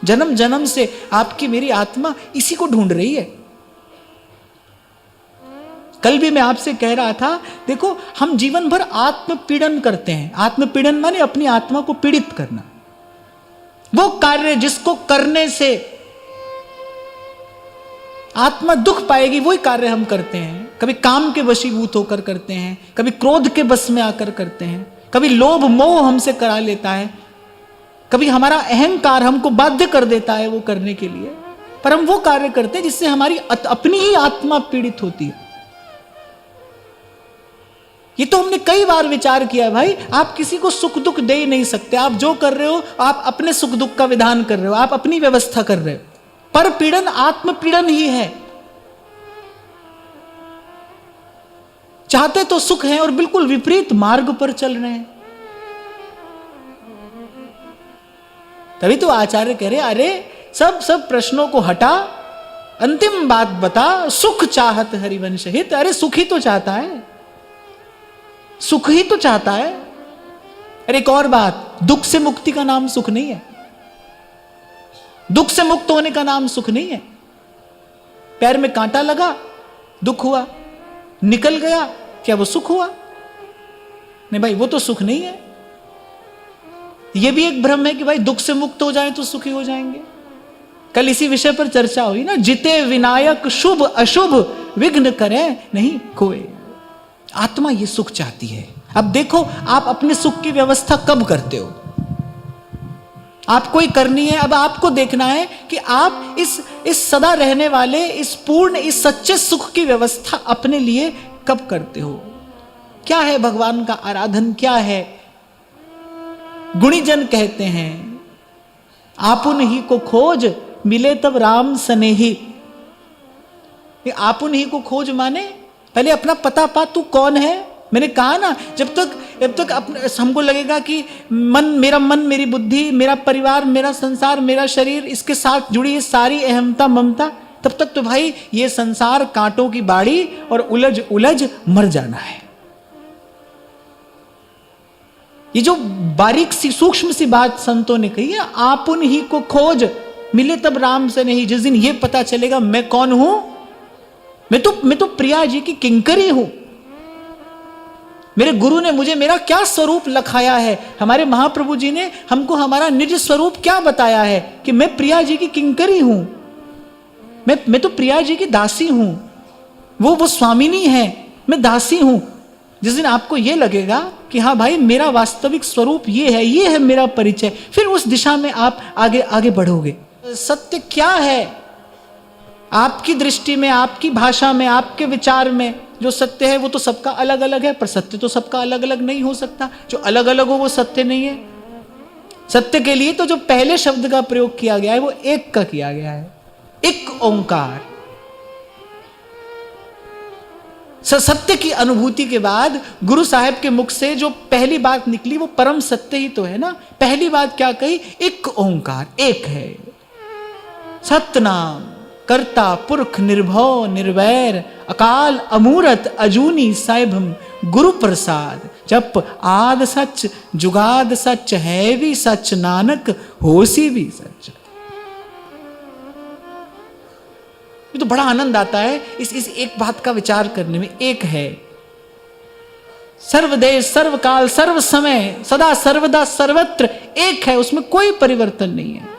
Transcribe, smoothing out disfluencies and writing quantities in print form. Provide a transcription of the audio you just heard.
जन्म जन्म से आपकी मेरी आत्मा इसी को ढूंढ रही है। कल भी मैं आपसे कह रहा था, देखो हम जीवन भर आत्मपीड़न करते हैं। आत्मपीड़न माने अपनी आत्मा को पीड़ित करना। वो कार्य जिसको करने से आत्मा दुख पाएगी, वही कार्य हम करते हैं। कभी काम के वशीभूत होकर करते हैं, कभी क्रोध के बस में आकर करते हैं, कभी लोभ मोह हमसे करा लेता है, कभी हमारा अहंकार हमको बाध्य कर देता है वो करने के लिए। पर हम वो कार्य करते हैं जिससे हमारी अपनी ही आत्मा पीड़ित होती है। ये तो हमने कई बार विचार किया भाई, आप किसी को सुख दुख दे ही नहीं सकते। आप जो कर रहे हो, आप अपने सुख दुख का विधान कर रहे हो, आप अपनी व्यवस्था कर रहे हो। पर पीड़न आत्मपीड़न ही है। चाहते तो सुख है और बिल्कुल विपरीत मार्ग पर चल रहे हैं। तभी तो आचार्य कह रहे, अरे सब प्रश्नों को हटा, अंतिम बात बता, सुख चाहत हरिवंश हित। अरे सुख ही तो चाहता है, सुख ही तो चाहता है। अरे एक और बात, दुख से मुक्ति का नाम सुख नहीं है। दुख से मुक्त होने का नाम सुख नहीं है। पैर में कांटा लगा, दुख हुआ, निकल गया, क्या वो सुख हुआ? नहीं भाई, वो तो सुख नहीं है। ये भी एक भ्रम है कि भाई दुख से मुक्त हो जाए तो सुखी हो जाएंगे। कल इसी विषय पर चर्चा हुई ना, जिते विनायक शुभ अशुभ विघ्न करे नहीं कोई। आत्मा ये सुख चाहती है। अब देखो, आप अपने सुख की व्यवस्था कब करते हो? आपको ही करनी है। अब आपको देखना है कि आप इस सदा रहने वाले, इस पूर्ण, इस सच्चे सुख की व्यवस्था अपने लिए कब करते हो? क्या है भगवान का आराधन, क्या है? गुणीजन कहते हैं, आपुन ही को खोज मिले तब राम सनेही। आपुन ही को खोज माने पहले अपना पता पा, तू कौन है। मैंने कहा ना, जब तक हमको लगेगा कि मेरा मन, मेरी बुद्धि, मेरा परिवार, मेरा संसार, मेरा शरीर, इसके साथ जुड़ी है सारी अहमता ममता, तब तक तो भाई ये संसार कांटों की बाड़ी और उलझ उलझ मर जाना है। ये जो बारीक सी सूक्ष्म सी बात संतों ने कही है, आपुन ही को खोज मिले तब राम से नहीं। जिस दिन ये पता चलेगा मैं कौन हूं, मैं तो प्रिया जी की किंकरी हूं। मेरे गुरु ने मुझे मेरा क्या स्वरूप लखाया है, हमारे महाप्रभु जी ने हमको हमारा निज स्वरूप क्या बताया है कि मैं प्रिया जी की किंकरी हूं। मैं तो प्रिया जी की दासी हूं। वो स्वामिनी है, मैं दासी हूं। जिस दिन आपको यह लगेगा कि हाँ भाई मेरा वास्तविक स्वरूप ये है मेरा परिचय, फिर उस दिशा में आप आगे बढ़ोगे। सत्य क्या है आपकी दृष्टि में, आपकी भाषा में, आपके विचार में जो सत्य है वो तो सबका अलग अलग है, पर सत्य तो सबका अलग अलग नहीं हो सकता। जो अलग अलग हो वो सत्य नहीं है। सत्य के लिए तो जो पहले शब्द का प्रयोग किया गया है वो एक का किया गया है, एक ओंकार। सत्य की अनुभूति के बाद गुरु साहब के मुख से जो पहली बात निकली वो परम सत्य ही तो है ना। पहली बात क्या कही? एक ओंकार, एक है। सतनाम कर्ता पुरख निर्भव निर्वैर अकाल अमूरत अजूनी साइभम गुरु प्रसाद। जप आद सच जुगाद सच है भी सच नानक होसी भी सच। ये तो बड़ा आनंद आता है इस एक बात का विचार करने में। एक है, सर्वदेश सर्वकाल सर्व समय सदा सर्वदा सर्वत्र एक है, उसमें कोई परिवर्तन नहीं है।